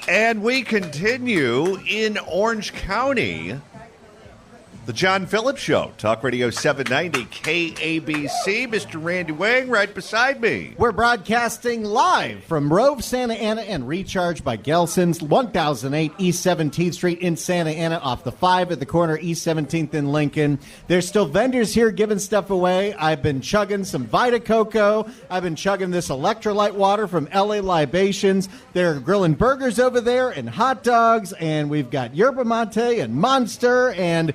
And we continue in Orange County. The John Phillips Show, Talk Radio 790 KABC. Mr. Randy Wang right beside me. We're broadcasting live from Rove, Santa Ana, and recharged by Gelson's, 1008 East 17th Street in Santa Ana, off the 5 at the corner, East 17th in Lincoln. There's still vendors here giving stuff away. I've been chugging some Vita Coco. I've been chugging this electrolyte water from LA Libations. They're grilling burgers over there and hot dogs, and we've got yerba mate and Monster, and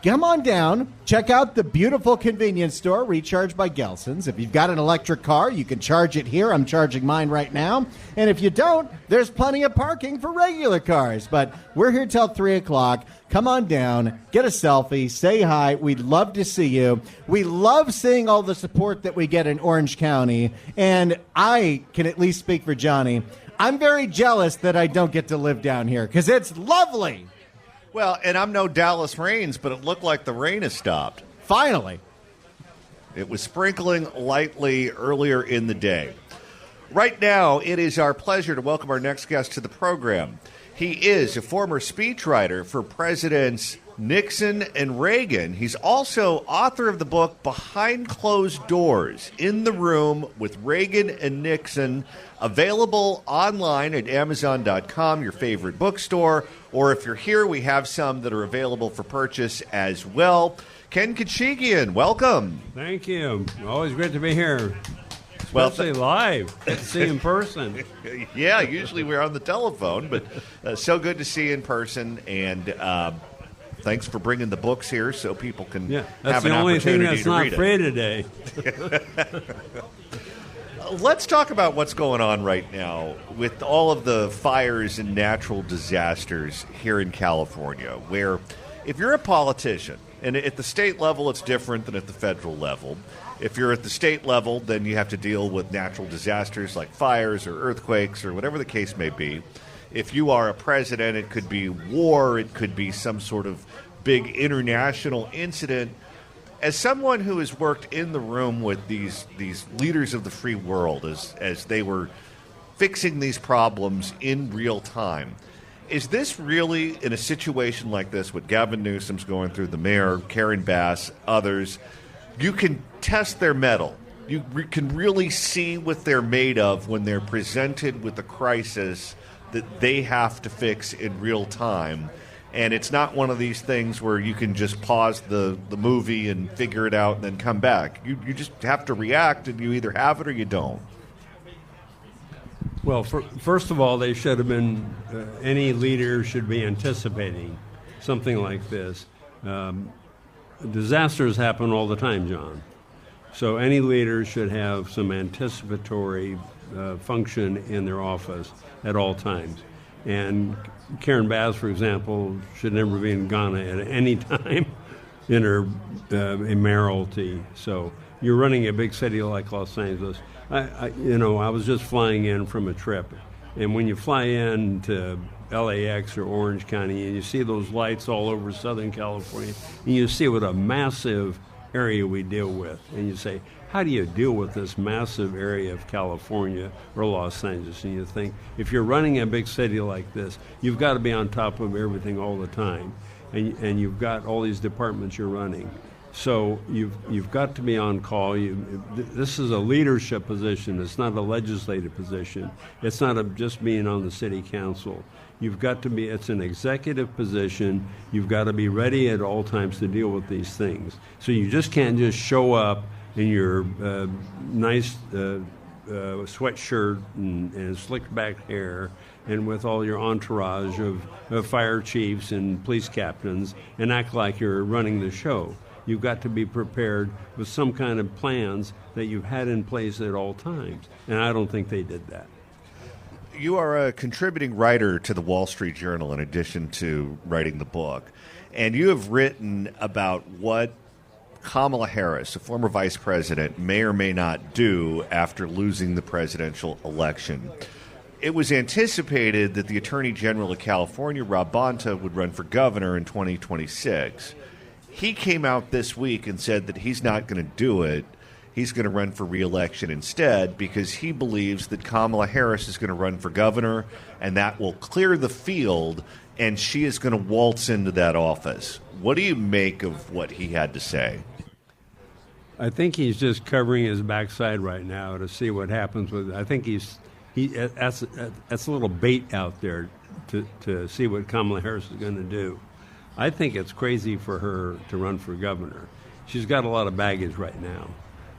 come on down, check out the beautiful convenience store, Recharge by Gelson's. If you've got an electric car, you can charge it here. I'm charging mine right now. And if you don't, there's plenty of parking for regular cars. But we're here till 3 o'clock. Come on down, get a selfie, say hi. We'd love to see you. We love seeing all the support that we get in Orange County. And I can at least speak for Johnny. I'm very jealous that I don't get to live down here because it's lovely. Well, and I'm no Dallas Raines, but it looked like the rain has stopped. Finally. It was sprinkling lightly earlier in the day. Right now, it is our pleasure to welcome our next guest to the program. He is a former speechwriter for Presidents Nixon and Reagan. He's also author of the book Behind Closed Doors, In the Room with Reagan and Nixon, available online at Amazon.com, your favorite bookstore, or if you're here, we have some that are available for purchase as well. Ken Khachigian, welcome. Thank you. Always great to be here. Well, Especially live. Good to see you in person. Yeah, usually we're on the telephone, but so good to see you in person, and thanks for bringing the books here so people can have an opportunity to read it. That's the only thing that's not free today. Let's talk about what's going on right now with all of the fires and natural disasters here in California, where if you're a politician, and at the state level it's different than at the federal level. If you're at the state level, then you have to deal with natural disasters like fires or earthquakes or whatever the case may be. If you are a president, it could be war, it could be some sort of big international incident. As someone who has worked in the room with these leaders of the free world as they were fixing these problems in real time, is this really, in a situation like this, with Gavin Newsom's going through, the mayor, Karen Bass, others, you can test their mettle. You can really see what they're made of when they're presented with a crisis that they have to fix in real time. And it's not one of these things where you can just pause the movie and figure it out and then come back. You just have to react, and you either have it or you don't. Well, first of all, they should have been, any leader should be anticipating something like this. Disasters happen all the time, John. So any leader should have some anticipatory function in their office at all times. And Karen Bass, for example, should never be in Ghana at any time in her mayoralty. So you're running a big city like Los Angeles. I was just flying in from a trip, and when you fly in to LAX or Orange County and you see those lights all over Southern California, and you see what a massive area we deal with, and you say, how do you deal with this massive area of California or Los Angeles? And you think, if you're running a big city like this, you've got to be on top of everything all the time. And you've got all these departments you're running. So you've got to be on call. This is a leadership position. It's not a legislative position. It's not just being on the city council. You've got to be, it's an executive position. You've got to be ready at all times to deal with these things. So you just can't just show up in your nice sweatshirt and slicked back hair and with all your entourage of fire chiefs and police captains and act like you're running the show. You've got to be prepared with some kind of plans that you've had in place at all times. And I don't think they did that. You are a contributing writer to the Wall Street Journal in addition to writing the book. And you have written about what Kamala Harris, a former vice president, may or may not do after losing the presidential election. It was anticipated that the Attorney General of California, Rob Bonta, would run for governor in 2026. He came out this week and said that he's not going to do it. he's going to run for re-election instead because he believes that Kamala Harris is going to run for governor, and that will clear the field, and she is going to waltz into that office. What do you make of what he had to say? I think he's just covering his backside right now to see what happens with it. I think that's a little bait out there to see what Kamala Harris is going to do. I think it's crazy for her to run for governor. She's got a lot of baggage right now.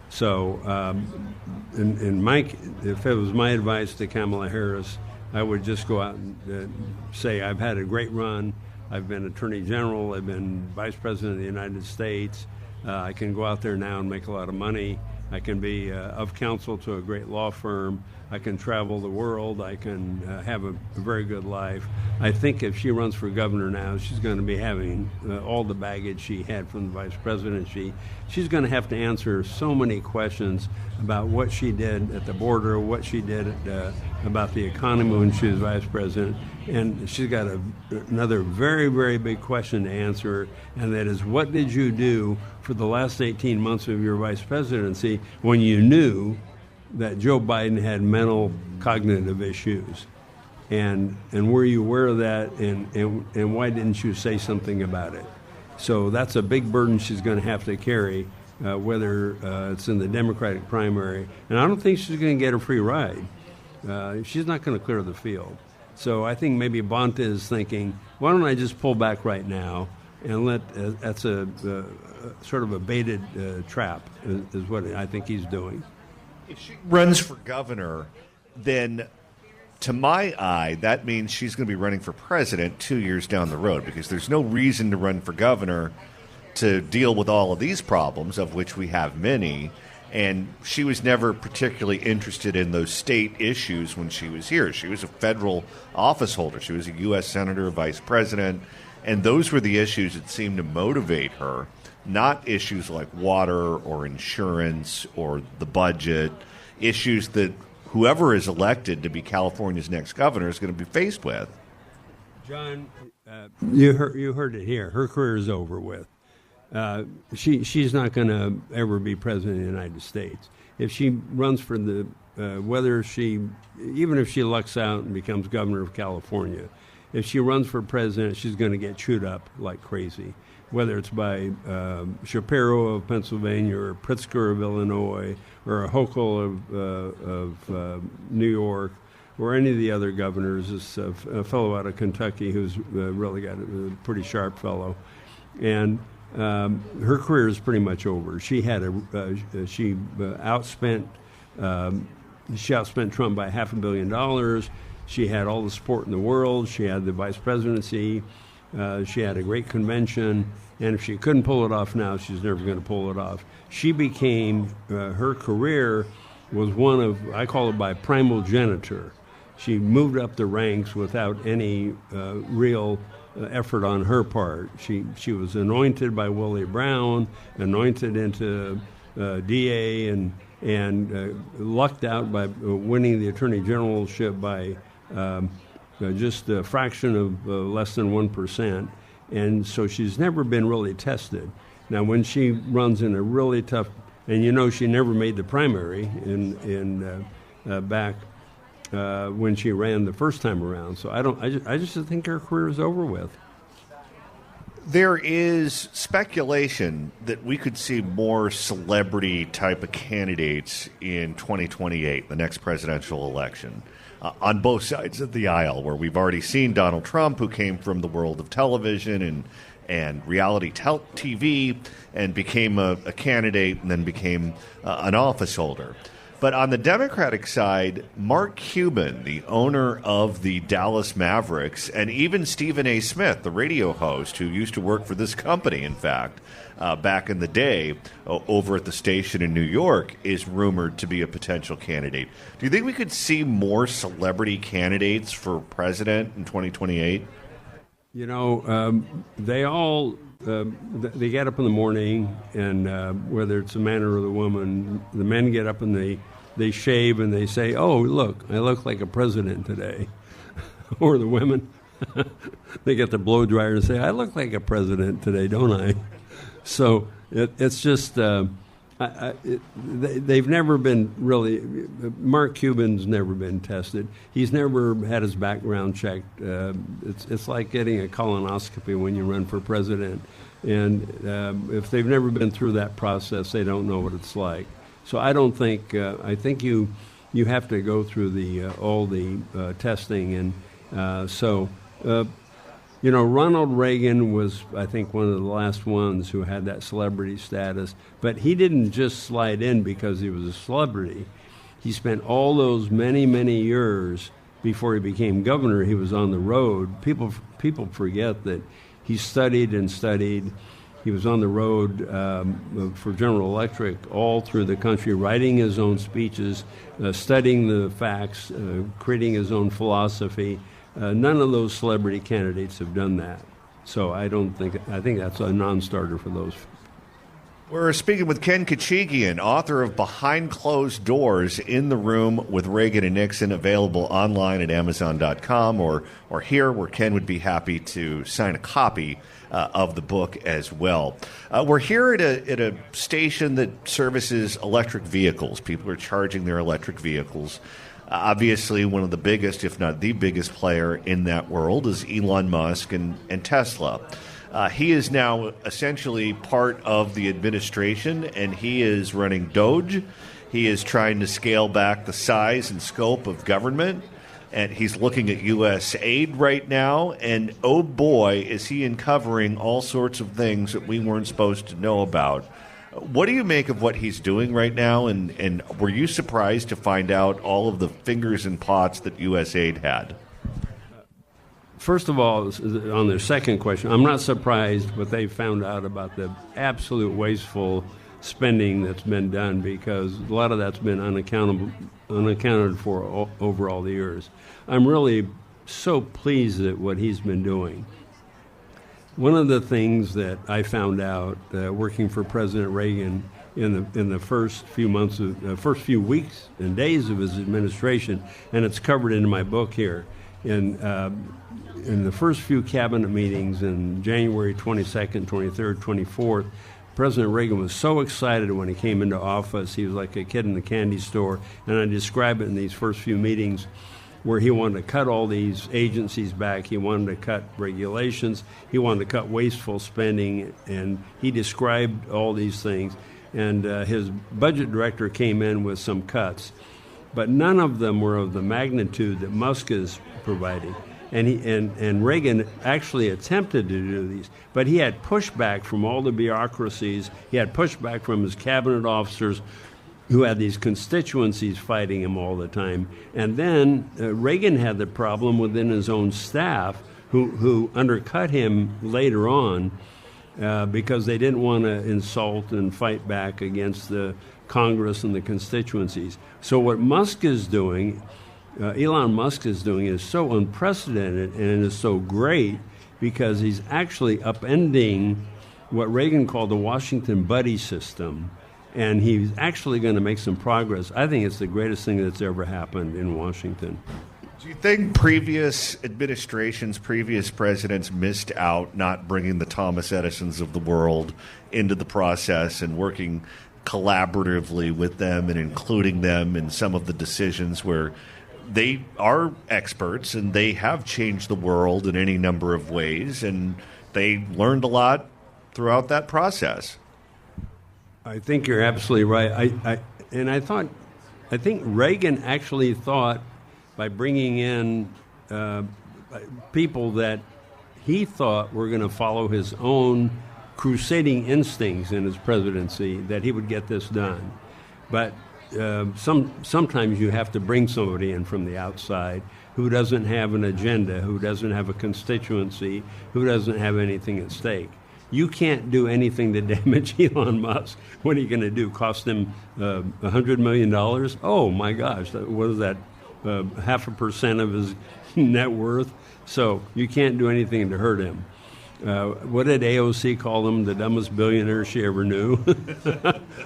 So, if it was my advice to Kamala Harris, I would just go out and say, I've had a great run. I've been Attorney General. I've been Vice President of the United States. I can go out there now and make a lot of money. I can be of counsel to a great law firm. I can travel the world. I can have a very good life. I think if she runs for governor now, she's going to be having all the baggage she had from the vice presidency. She's going to have to answer so many questions about what she did at the border, what she did about the economy when she was vice president. And she's got another very, very big question to answer, and that is, what did you do for the last 18 months of your vice presidency when you knew that Joe Biden had mental cognitive issues? And were you aware of that, and why didn't you say something about it? So that's a big burden she's going to have to carry, whether it's in the Democratic primary. And I don't think she's going to get a free ride. She's not going to clear the field. So I think maybe Bonta is thinking, why don't I just pull back right now and that's a sort of a baited trap is what I think he's doing. If she runs for governor, then to my eye, that means she's going to be running for president 2 years down the road, because there's no reason to run for governor to deal with all of these problems, of which we have many. And she was never particularly interested in those state issues when she was here. She was a federal office holder. She was a U.S. senator, vice president, and those were the issues that seemed to motivate her, not issues like water or insurance or the budget, issues that whoever is elected to be California's next governor is going to be faced with. John, you heard it here. Her career is over with. She's not going to ever be president of the United States. If she runs for even if she lucks out and becomes governor of California, if she runs for president, she's going to get chewed up like crazy, whether it's by Shapiro of Pennsylvania or Pritzker of Illinois or Hochul of New York or any of the other governors. This a fellow out of Kentucky who's really got a pretty sharp fellow. And her career is pretty much over. She outspent Trump by $500 million. She had all the support in the world. She had the vice presidency. She had a great convention. And if she couldn't pull it off now, she's never going to pull it off. She became, her career was one of, I call it by primogeniture. She moved up the ranks without any real effort on her part. She was anointed by Willie Brown, anointed into DA, and lucked out by winning the Attorney Generalship by just a fraction of less than 1%. And so she's never been really tested. Now, when she runs in a really tough, and she never made the primary back when she ran the first time around. So I just think her career is over with. There is speculation that we could see more celebrity type of candidates in 2028, the next presidential election, on both sides of the aisle, where we've already seen Donald Trump, who came from the world of television and reality TV and became a candidate and then became an office holder. But on the Democratic side, Mark Cuban, the owner of the Dallas Mavericks, and even Stephen A. Smith, the radio host who used to work for this company, in fact, back in the day over at the station in New York, is rumored to be a potential candidate. Do you think we could see more celebrity candidates for president in 2028? They all they get up in the morning, and whether it's a man or the woman, the men get up and they shave and they say, "Oh, look, I look like a president today," or the women they get the blow dryer and say, "I look like a president today, don't I?" So it's just I They've never been really. Mark Cuban's never been tested. He's never had his background checked. It's like getting a colonoscopy when you run for president. And if they've never been through that process, they don't know what it's like. So I don't think. I think you have to go through all the testing, and Ronald Reagan was, I think, one of the last ones who had that celebrity status. But he didn't just slide in because he was a celebrity. He spent all those many, many years before he became governor. He was on the road. People forget that he studied and studied. He was on the road for General Electric all through the country, writing his own speeches, studying the facts, creating his own philosophy. None of those celebrity candidates have done that. So I think that's a non-starter for those. We're speaking with Ken Khachigian, author of Behind Closed Doors, In the Room with Reagan and Nixon, available online at Amazon.com or here, where Ken would be happy to sign a copy of the book as well. We're here at a station that services electric vehicles. People are charging their electric vehicles. Obviously, one of the biggest, if not the biggest player in that world is Elon Musk and Tesla. He is now essentially part of the administration, and he is running Doge. He is trying to scale back the size and scope of government, and he's looking at U.S. aid right now, and oh boy, is he uncovering all sorts of things that we weren't supposed to know about. What do you make of what he's doing right now, and were you surprised to find out all of the fingers and pots that U.S. aid had? First of all, on their second question, I'm not surprised what they found out about the absolute wasteful spending that's been done, because a lot of that's been unaccounted for over all the years. I'm really so pleased at what he's been doing. One of the things that I found out working for President Reagan in the first few months, first few weeks and days of his administration, and it's covered in my book here, in the first few cabinet meetings in January 22nd, 23rd, 24th, President Reagan was so excited when he came into office. He was like a kid in the candy store, and I describe it in these first few meetings, where he wanted to cut all these agencies back. He wanted to cut regulations. He wanted to cut wasteful spending, and he described all these things. And his budget director came in with some cuts, but none of them were of the magnitude that Musk is providing. And Reagan actually attempted to do these, but he had pushback from all the bureaucracies. He had pushback from his cabinet officers, who had these constituencies fighting him all the time. And then Reagan had the problem within his own staff, who undercut him later on because they didn't want to insult and fight back against the Congress and the constituencies. So what Musk is doing, Elon Musk is doing, is so unprecedented and is so great, because he's actually upending what Reagan called the Washington buddy system. And he's actually going to make some progress. I think it's the greatest thing that's ever happened in Washington. Do you think previous administrations, previous presidents missed out not bringing the Thomas Edisons of the world into the process and working collaboratively with them and including them in some of the decisions where they are experts and they have changed the world in any number of ways, and they learned a lot throughout that process? I think you're absolutely right. I think Reagan actually thought, by bringing in people that he thought were going to follow his own crusading instincts in his presidency, that he would get this done. But sometimes you have to bring somebody in from the outside who doesn't have an agenda, who doesn't have a constituency, who doesn't have anything at stake. You can't do anything to damage Elon Musk. What are you going to do? Cost him $100 million? Oh, my gosh. What is that? 0.5% of his net worth? So you can't do anything to hurt him. What did AOC call him? The dumbest billionaire she ever knew?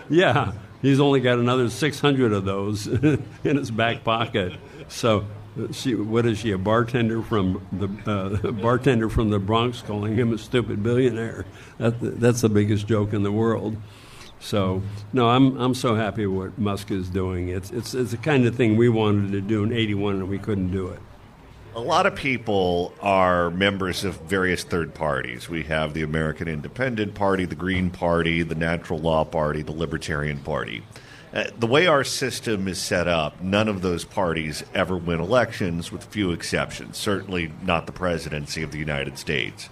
Yeah. He's only got another 600 of those in his back pocket. So what is she, a bartender from the Bronx calling him a stupid billionaire? That's the biggest joke in the world. So, no, I'm so happy with what Musk is doing. It's the kind of thing we wanted to do in '81 and we couldn't do it. A lot of people are members of various third parties. We have the American Independent Party, the Green Party, the Natural Law Party, the Libertarian Party. The way our system is set up, none of those parties ever win elections, with few exceptions, certainly not the presidency of the United States.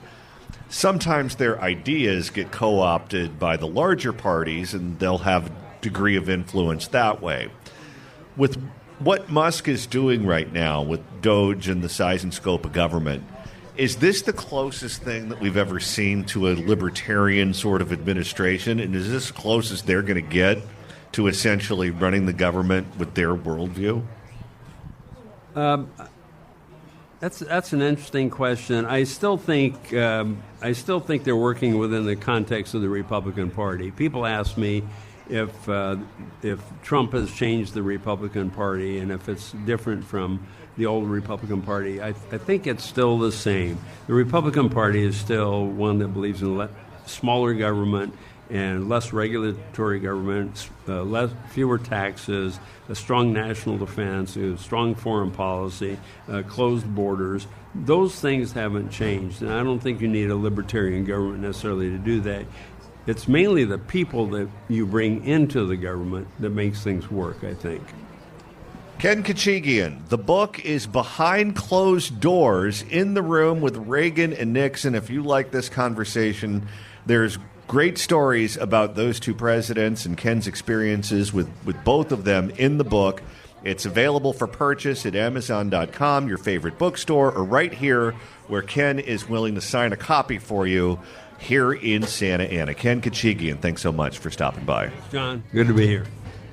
Sometimes their ideas get co-opted by the larger parties, and they'll have a degree of influence that way. With what Musk is doing right now with Doge and the size and scope of government, is this the closest thing that we've ever seen to a libertarian sort of administration? And is this the closest they're going to get to essentially running the government with their worldview? That's an interesting question. I still think they're working within the context of the Republican Party. People ask me if Trump has changed the Republican Party and if it's different from the old Republican Party. I think it's still the same. The Republican Party is still one that believes in smaller government and less regulatory government, fewer taxes, a strong national defense, a strong foreign policy, closed borders. Those things haven't changed, and I don't think you need a libertarian government necessarily to do that. It's mainly the people that you bring into the government that makes things work, I think. Ken Khachigian, the book is Behind Closed Doors, in the room with Reagan and Nixon. If you like this conversation, there's great stories about those two presidents and Ken's experiences with both of them in the book. It's available for purchase at Amazon.com, your favorite bookstore, or right here where Ken is willing to sign a copy for you here in Santa Ana. Ken Khachigian, thanks so much for stopping by. John, good to be here.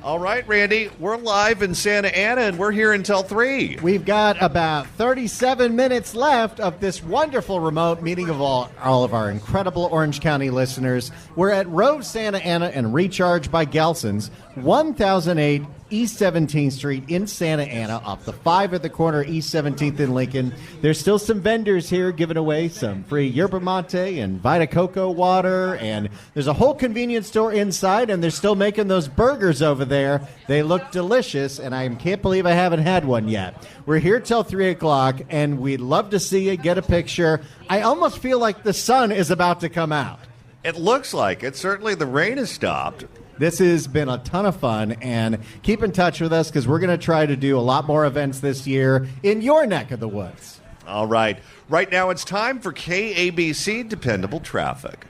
All right, Randy, we're live in Santa Ana, and we're here until 3. We've got about 37 minutes left of this wonderful remote meeting of all of our incredible Orange County listeners. We're at Rove Santa Ana and Recharge by Gelson's, 1008 East 17th Street in Santa Ana, off the 5 at the corner, East 17th in Lincoln. There's still some vendors here giving away some free yerba mate and Vita Coco water, and there's a whole convenience store inside, and they're still making those burgers over there. They look delicious, and I can't believe I haven't had one yet. We're here till 3 o'clock, and we'd love to see you, get a picture. I almost feel like the sun is about to come out. It looks like it. Certainly the rain has stopped. This has been a ton of fun, and keep in touch with us because we're going to try to do a lot more events this year in your neck of the woods. All right. Right now it's time for KABC Dependable Traffic.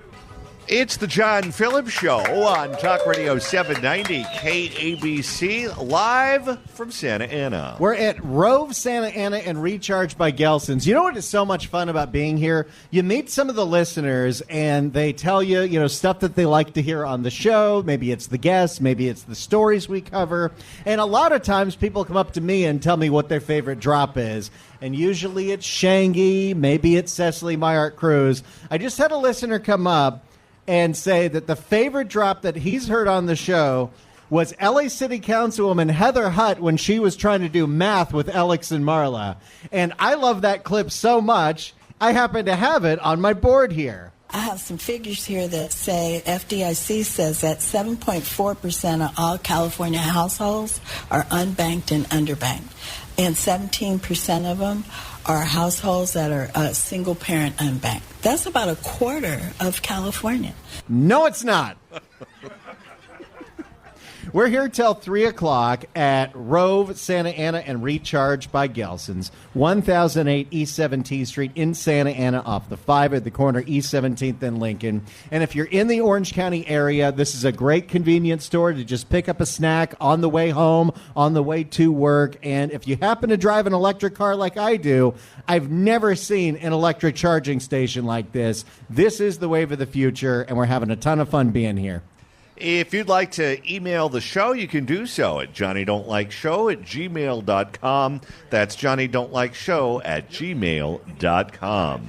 It's the John Phillips Show on Talk Radio 790 KABC, live from Santa Ana. We're at Rove Santa Ana and Recharge by Gelson's. You know what is so much fun about being here? You meet some of the listeners, and they tell you, stuff that they like to hear on the show. Maybe it's the guests, maybe it's the stories we cover. And a lot of times people come up to me and tell me what their favorite drop is. And usually it's Shangy, maybe it's Cecily Myart Cruz. I just had a listener come up and say that the favorite drop that he's heard on the show was LA City Councilwoman Heather Hutt when she was trying to do math with Alex and Marla. And I love that clip so much, I happen to have it on my board here. I have some figures here that say FDIC says that 7.4% of all California households are unbanked and underbanked, and 17% of them are households that are single-parent unbanked. That's about a quarter of California. No, it's not. We're here till 3 o'clock at Rove, Santa Ana, and Recharge by Gelson's, 1008 East 17th Street in Santa Ana, off the 5 at the corner, East 17th and Lincoln. And if you're in the Orange County area, this is a great convenience store to just pick up a snack on the way home, on the way to work. And if you happen to drive an electric car like I do, I've never seen an electric charging station like this. This is the wave of the future, and we're having a ton of fun being here. If you'd like to email the show, you can do so at johnnydon'tlikeshow@gmail.com. That's johnnydon'tlikeshow@gmail.com.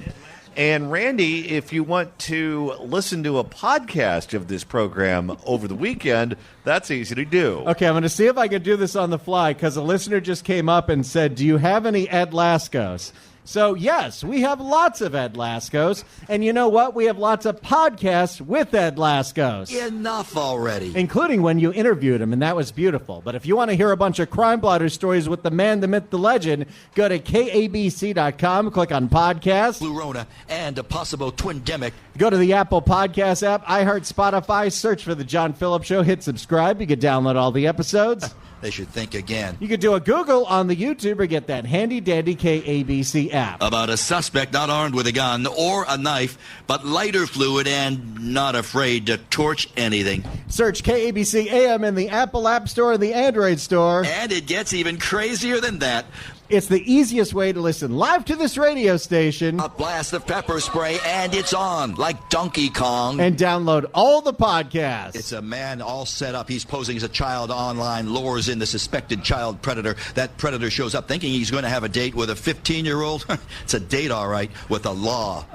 And Randy, if you want to listen to a podcast of this program over the weekend, that's easy to do. Okay, I'm going to see if I can do this on the fly because a listener just came up and said, do you have any Ed Lascos? So, yes, we have lots of Ed Laskos. And you know what? We have lots of podcasts with Ed Laskos. Enough already. Including when you interviewed him, and that was beautiful. But if you want to hear a bunch of Crime Blotter stories with the man, the myth, the legend, go to KABC.com, click on podcast. Blue Rona and a possible twindemic. Go to the Apple Podcast app, iHeart, Spotify, search for The John Phillips Show, hit subscribe. You can download all the episodes. They should think again. You could do a Google on the YouTube or get that handy-dandy KABC app. About a suspect not armed with a gun or a knife, but lighter fluid and not afraid to torch anything. Search KABC AM in the Apple App Store and the Android Store. And it gets even crazier than that. It's the easiest way to listen live to this radio station. A blast of pepper spray, and it's on, like Donkey Kong. And download all the podcasts. It's a man all set up. He's posing as a child online, lures in the suspected child predator. That predator shows up thinking he's going to have a date with a 15-year-old. It's a date, all right, with the law.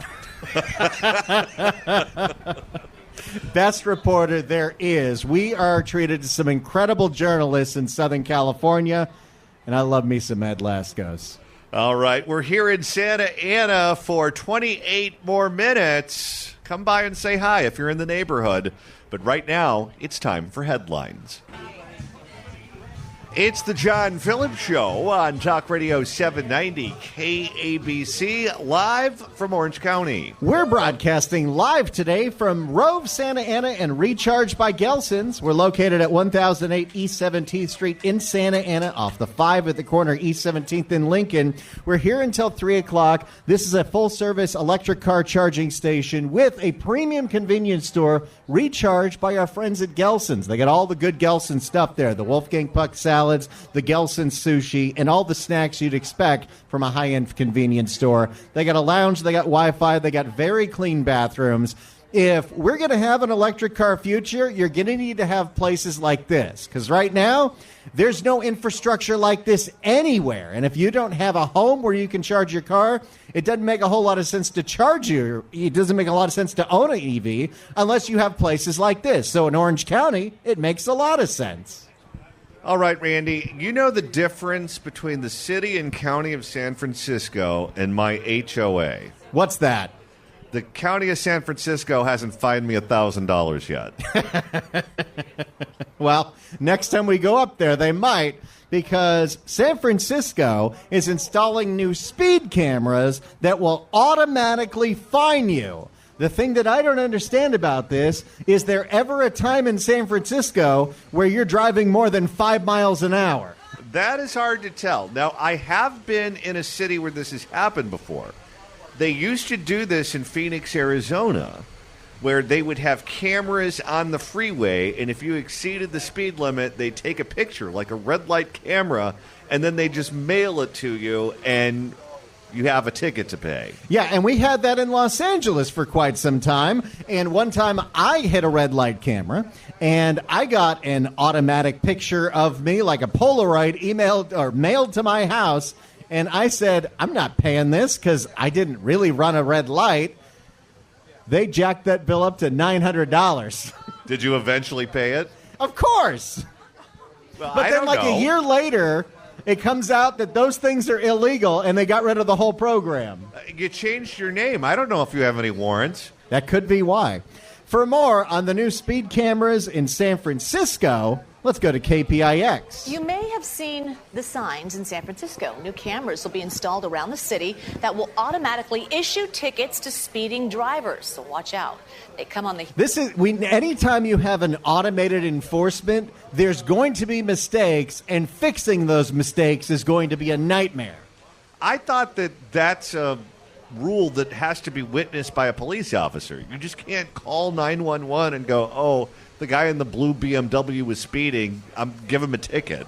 Best reporter there is. We are treated to some incredible journalists in Southern California. And I love me some Ed Laskos. All right, we're here in Santa Ana for 28 more minutes. Come by and say hi if you're in the neighborhood. But right now, it's time for headlines. It's the John Phillips Show on Talk Radio 790 KABC, live from Orange County. We're broadcasting live today from Rove, Santa Ana, and Recharge by Gelson's. We're located at 1008 East 17th Street in Santa Ana, off the 5 at the corner East 17th in Lincoln. We're here until 3 o'clock. This is a full-service electric car charging station with a premium convenience store, Recharge by our friends at Gelson's. They got all the good Gelson stuff there, the Wolfgang Puck salads, the Gelson sushi, and all the snacks you'd expect from a high-end convenience store. They got a lounge, they got Wi-Fi, they got very clean bathrooms. If we're going to have an electric car future, you're going to need to have places like this, because right now, there's no infrastructure like this anywhere. And if you don't have a home where you can charge your car, it doesn't make a whole lot of sense to charge you. It doesn't make a lot of sense to own an EV unless you have places like this. So in Orange County, it makes a lot of sense. All right, Randy, you know the difference between the city and county of San Francisco and my HOA. What's that? The county of San Francisco hasn't fined me $1,000 yet. Well, next time we go up there, they might, because San Francisco is installing new speed cameras that will automatically fine you. The thing that I don't understand about this is there ever a time in San Francisco where you're driving more than 5 miles an hour? That is hard to tell. Now, I have been in a city where this has happened before. They used to do this in Phoenix, Arizona, where they would have cameras on the freeway, and if you exceeded the speed limit, they'd take a picture, like a red light camera, and then they just mail it to you, and you have a ticket to pay. Yeah, and we had that in Los Angeles for quite some time. And one time I hit a red light camera, and I got an automatic picture of me, like a Polaroid, emailed or mailed to my house. And I said, I'm not paying this because I didn't really run a red light. They jacked that bill up to $900. Did you eventually pay it? Of course. Well, but I then don't like know. a year later, it comes out that those things are illegal, and they got rid of the whole program. You changed your name. I don't know if you have any warrants. That could be why. For more on the new speed cameras in San Francisco, let's go to KPIX. You may have seen the signs in San Francisco. New cameras will be installed around the city that will automatically issue tickets to speeding drivers. So watch out. They come on the... Anytime you have an automated enforcement, there's going to be mistakes, and fixing those mistakes is going to be a nightmare. I thought that that's a rule that has to be witnessed by a police officer. You just can't call 911 and go, oh, the guy in the blue BMW was speeding. Give him a ticket.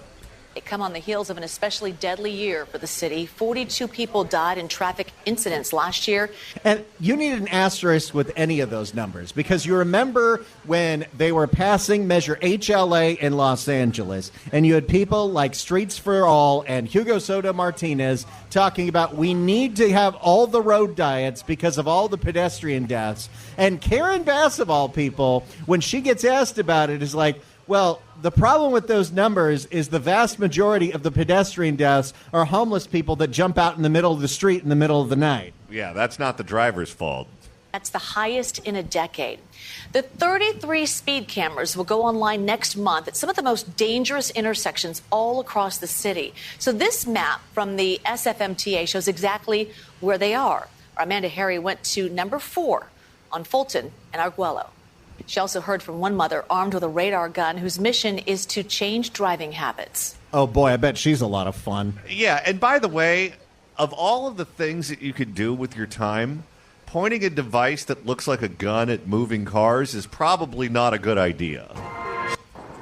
They come on the heels of an especially deadly year for the city. 42 people died in traffic incidents last year. And you need an asterisk with any of those numbers, because you remember when they were passing Measure HLA in Los Angeles, and you had people like Streets for All and Hugo Soto Martinez talking about we need to have all the road diets because of all the pedestrian deaths. And Karen Bass, of all people, when she gets asked about it, is like, Well, the problem with those numbers is the vast majority of the pedestrian deaths are homeless people that jump out in the middle of the street in the middle of the night. Yeah, that's not the driver's fault. That's the highest in a decade. The 33 speed cameras will go online next month at some of the most dangerous intersections all across the city. So this map from the SFMTA shows exactly where they are. Our Amanda Harry went to number 4 on Fulton and Arguello. She also heard from one mother armed with a radar gun whose mission is to change driving habits. Oh, boy, I bet she's a lot of fun. Yeah, and by the way, of all of the things that you could do with your time, pointing a device that looks like a gun at moving cars is probably not a good idea.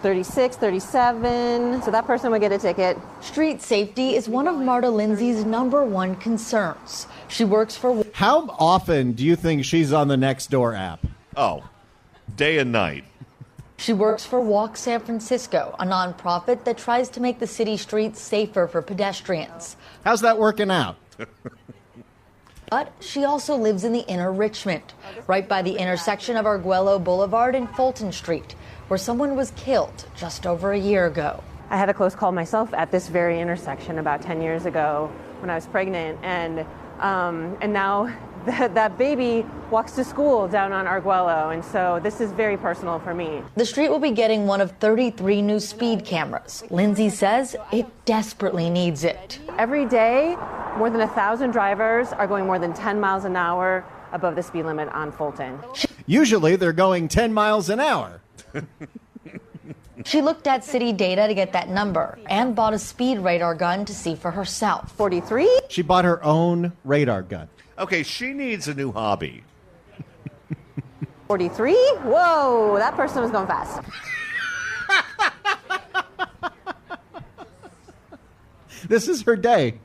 36, 37, so that person would get a ticket. Street safety is one of Marta Lindsay's #1 concerns. She works for... How often do you think she's on the Nextdoor app? Oh, day and night. She works for Walk San Francisco, a nonprofit that tries to make the city streets safer for pedestrians. How's that working out? But she also lives in the inner Richmond, right by the intersection of Arguello Boulevard and Fulton Street, where someone was killed just over a year ago. I had a close call myself at this very intersection about 10 years ago when I was pregnant, and now that baby walks to school down on Arguello, and so this is very personal for me. The street will be getting one of 33 new speed cameras. Lindsay says it desperately needs it. Every day, more than 1,000 drivers are going more than 10 miles an hour above the speed limit on Fulton. Usually they're going 10 miles an hour. She looked at city data to get that number and bought a speed radar gun to see for herself. 43? She bought her own radar gun. Okay, she needs a new hobby. 43? Whoa, that person was going fast. This is her day.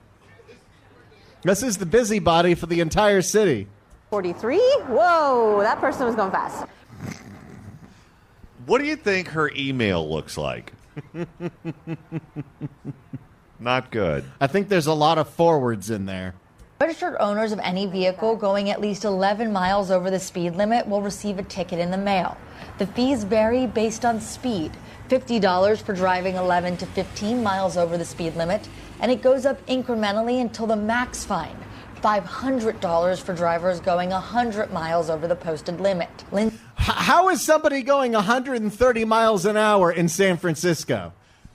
This is the busybody for the entire city. 43? Whoa, that person was going fast. What do you think her email looks like? Not good. I think there's a lot of forwards in there. Registered owners of any vehicle going at least 11 miles over the speed limit will receive a ticket in the mail. The fees vary based on speed. $50 for driving 11 to 15 miles over the speed limit, and it goes up incrementally until the max fine. $500 for drivers going 100 miles over the posted limit. How is somebody going 130 miles an hour in San Francisco?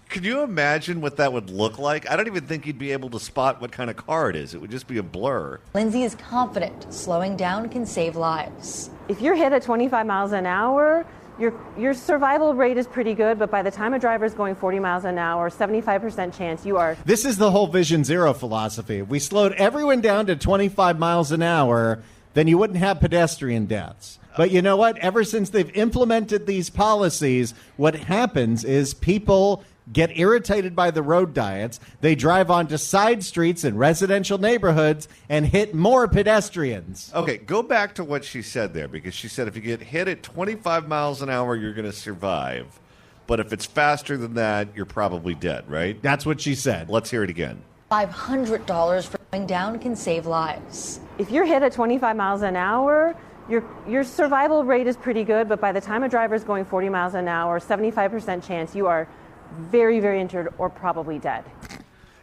Could you imagine what that would look like? I don't even think you'd be able to spot what kind of car it is. It would just be a blur. Lindsay is confident slowing down can save lives. If you're hit at 25 miles an hour, your survival rate is pretty good, but by the time a driver is going 40 miles an hour, 75% chance you are... This is the whole Vision Zero philosophy. If we slowed everyone down to 25 miles an hour, then you wouldn't have pedestrian deaths. But you know what? Ever since they've implemented these policies, what happens is people get irritated by the road diets. They drive onto side streets in residential neighborhoods and hit more pedestrians. Okay, go back to what she said there, because she said if you get hit at 25 miles an hour, you're going to survive. But if it's faster than that, you're probably dead, right? That's what she said. Let's hear it again. $500 for going down can save lives. If you're hit at 25 miles an hour, your survival rate is pretty good, but by the time a driver is going 40 miles an hour, 75% chance you are very, very injured or probably dead.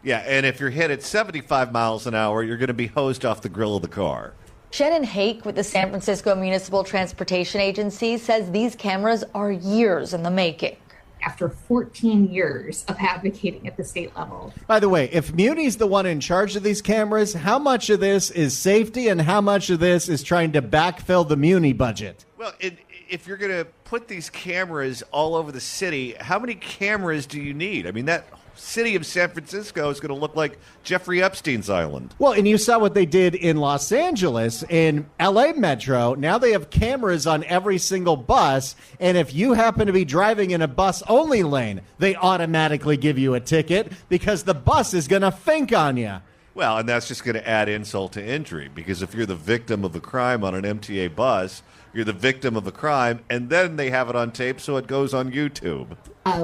Yeah, and if you're hit at 75 miles an hour, you're going to be hosed off the grill of the car. Shannon Hake with the San Francisco Municipal Transportation Agency says these cameras are years in the making. After 14 years of advocating at the state level. By the way, if Muni's the one in charge of these cameras, how much of this is safety and how much of this is trying to backfill the Muni budget? Well, if you're going to put these cameras all over the city, how many cameras do you need? I mean, that city of San Francisco is going to look like Jeffrey Epstein's island. Well, and you saw what they did in Los Angeles, in LA Metro. Now they have cameras on every single bus, and if you happen to be driving in a bus-only lane, they automatically give you a ticket because the bus is going to fink on you. Well, and that's just going to add insult to injury, because if you're the victim of a crime on an MTA bus, you're the victim of a crime, and then they have it on tape, so it goes on YouTube.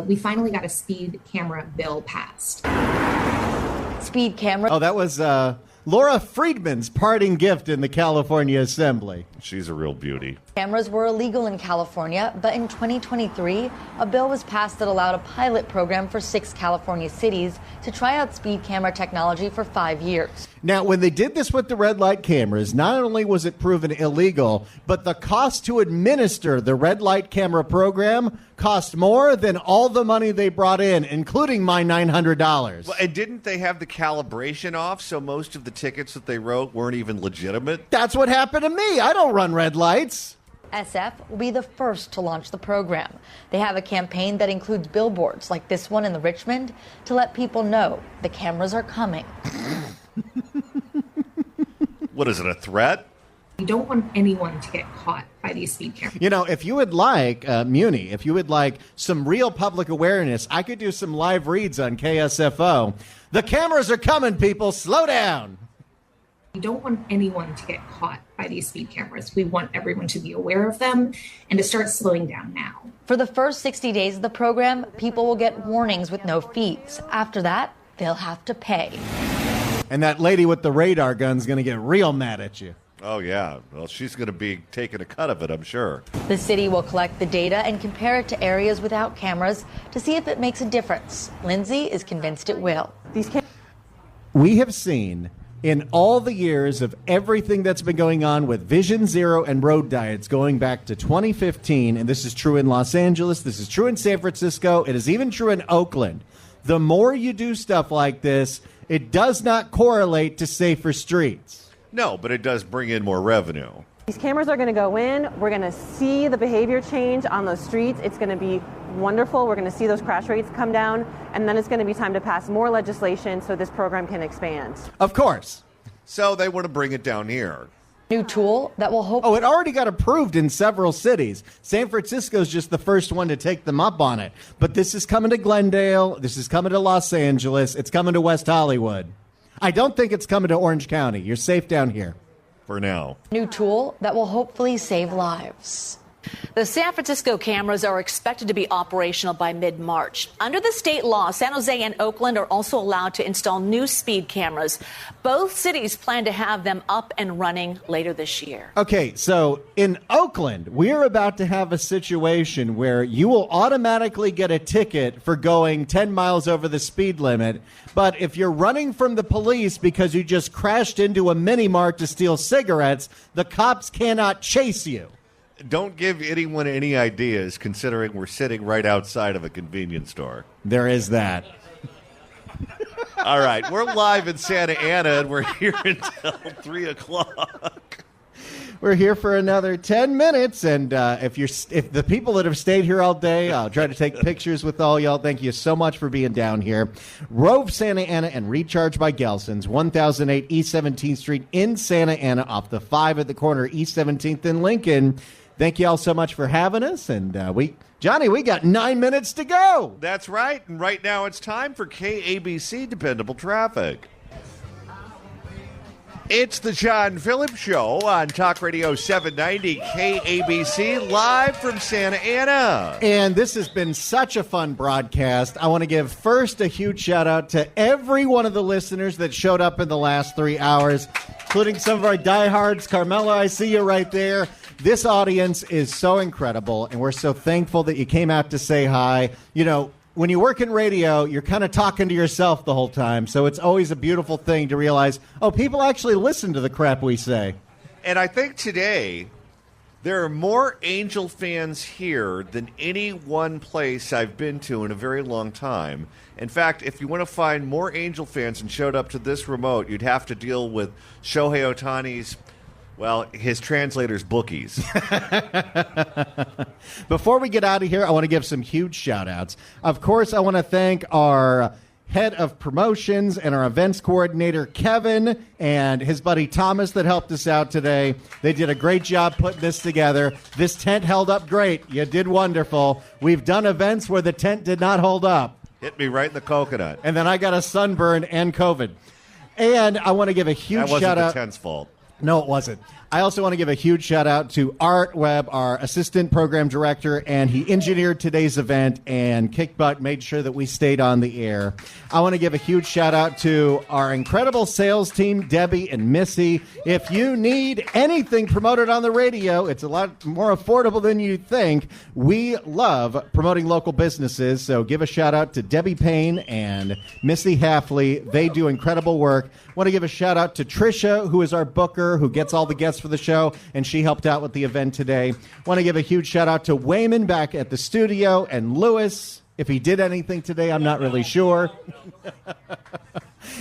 We finally got a speed camera bill passed. Speed camera. Oh, that was Laura Friedman's parting gift in the California Assembly. She's a real beauty. Cameras were illegal in California, but in 2023, a bill was passed that allowed a pilot program for 6 California cities to try out speed camera technology for 5 years. Now, when they did this with the red light cameras, not only was it proven illegal, but the cost to administer the red light camera program cost more than all the money they brought in, including my $900. Well, and didn't they have the calibration off, so most of the tickets that they wrote weren't even legitimate? That's what happened to me. I don't run red lights. SF will be the first to launch the program. They have a campaign that includes billboards like this one in the Richmond to let people know the cameras are coming. What is it, a threat? We don't want anyone to get caught by these speed cameras. You know, if you would like, Muni, if you would like some real public awareness, I could do some live reads on KSFO. The cameras are coming, people. Slow down. We don't want anyone to get caught by these speed cameras. We want everyone to be aware of them and to start slowing down now. For the first 60 days of the program, people will get warnings with no fees. After that, they'll have to pay. And that lady with the radar gun's going to get real mad at you. Oh, yeah. Well, she's going to be taking a cut of it, I'm sure. The city will collect the data and compare it to areas without cameras to see if it makes a difference. Lindsay is convinced it will. We have seen in all the years of everything that's been going on with Vision Zero and road diets going back to 2015, and this is true in Los Angeles, this is true in San Francisco, it is even true in Oakland. The more you do stuff like this, it does not correlate to safer streets. No, but it does bring in more revenue. These cameras are going to go in. We're going to see the behavior change on those streets. It's going to be wonderful. We're going to see those crash rates come down. And then it's going to be time to pass more legislation so this program can expand. Of course. So they want to bring it down here. New tool that will hope. Oh, it already got approved in several cities. San Francisco's just the first one to take them up on it. But this is coming to Glendale. This is coming to Los Angeles. It's coming to West Hollywood. I don't think it's coming to Orange County. You're safe down here. For now. New tool that will hopefully save lives. The San Francisco cameras are expected to be operational by mid-March. Under the state law, San Jose and Oakland are also allowed to install new speed cameras. Both cities plan to have them up and running later this year. Okay, so in Oakland, we're about to have a situation where you will automatically get a ticket for going 10 miles over the speed limit. But if you're running from the police because you just crashed into a mini mart to steal cigarettes, the cops cannot chase you. Don't give anyone any ideas, considering we're sitting right outside of a convenience store. There is that. All right, we're live in Santa Ana, and we're here until 3 o'clock. We're here for another 10 minutes, and if the people that have stayed here all day, I'll try to take pictures with all y'all. Thank you so much for being down here. Rove, Santa Ana, and Recharge by Gelson's, 1008 East 17th Street in Santa Ana, off the 5 at the corner, East 17th in Lincoln. Thank you all so much for having us, and Johnny, we got 9 minutes to go. That's right, and right now it's time for KABC Dependable Traffic. It's the John Phillips Show on Talk Radio 790 KABC, live from Santa Ana. And this has been such a fun broadcast. I want to give first a huge shout out to every one of the listeners that showed up in the last 3 hours, including some of our diehards. Carmela, I see you right there. This audience is so incredible, and we're so thankful that you came out to say hi. You know, when you work in radio, you're kind of talking to yourself the whole time, so it's always a beautiful thing to realize, oh, people actually listen to the crap we say. And I think today there are more Angel fans here than any one place I've been to in a very long time. In fact, if you want to find more Angel fans and showed up to this remote, you'd have to deal with Shohei Ohtani's, well, his translator's bookies. Before we get out of here, I want to give some huge shout-outs. Of course, I want to thank our head of promotions and our events coordinator, Kevin, and his buddy Thomas that helped us out today. They did a great job putting this together. This tent held up great. You did wonderful. We've done events where the tent did not hold up. Hit me right in the coconut. And then I got a sunburn and COVID. And I want to give a huge shout-out. That wasn't the tent's fault. No, it wasn't. I also want to give a huge shout out to Art Webb, our assistant program director, and he engineered today's event and kicked butt, made sure that we stayed on the air. I want to give a huge shout out to our incredible sales team, Debbie and Missy. If you need anything promoted on the radio, it's a lot more affordable than you think. We love promoting local businesses, so give a shout out to Debbie Payne and Missy Halfley. They do incredible work. Want to give a shout out to Trisha, who is our booker, who gets all the guests for the show, and she helped out with the event today. Want to give a huge shout out to Wayman back at the studio, and Lewis. If he did anything today, I'm not really sure.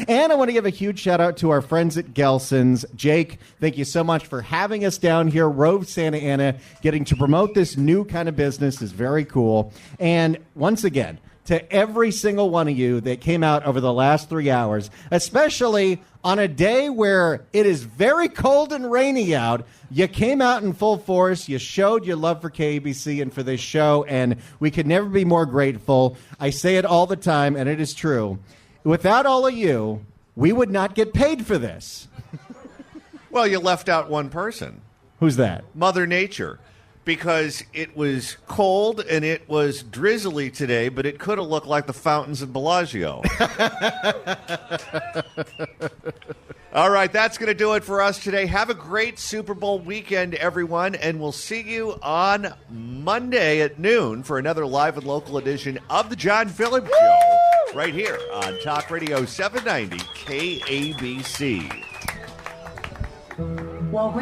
And I want to give a huge shout out to our friends at Gelson's. Jake, thank you so much for having us down here, Rove, Santa Ana. Getting to promote this new kind of business is very cool. And once again, to every single one of you that came out over the last 3 hours, especially on a day where it is very cold and rainy out, you came out in full force. You showed your love for KABC and for this show, and we could never be more grateful. I say it all the time, and it is true. Without all of you, we would not get paid for this. Well, you left out one person. Who's that? Mother Nature. Because it was cold and it was drizzly today, but it could have looked like the fountains in Bellagio. All right, that's going to do it for us today. Have a great Super Bowl weekend, everyone, and we'll see you on Monday at noon for another live and local edition of The John Phillips Show right here on Talk Radio 790 KABC. Well,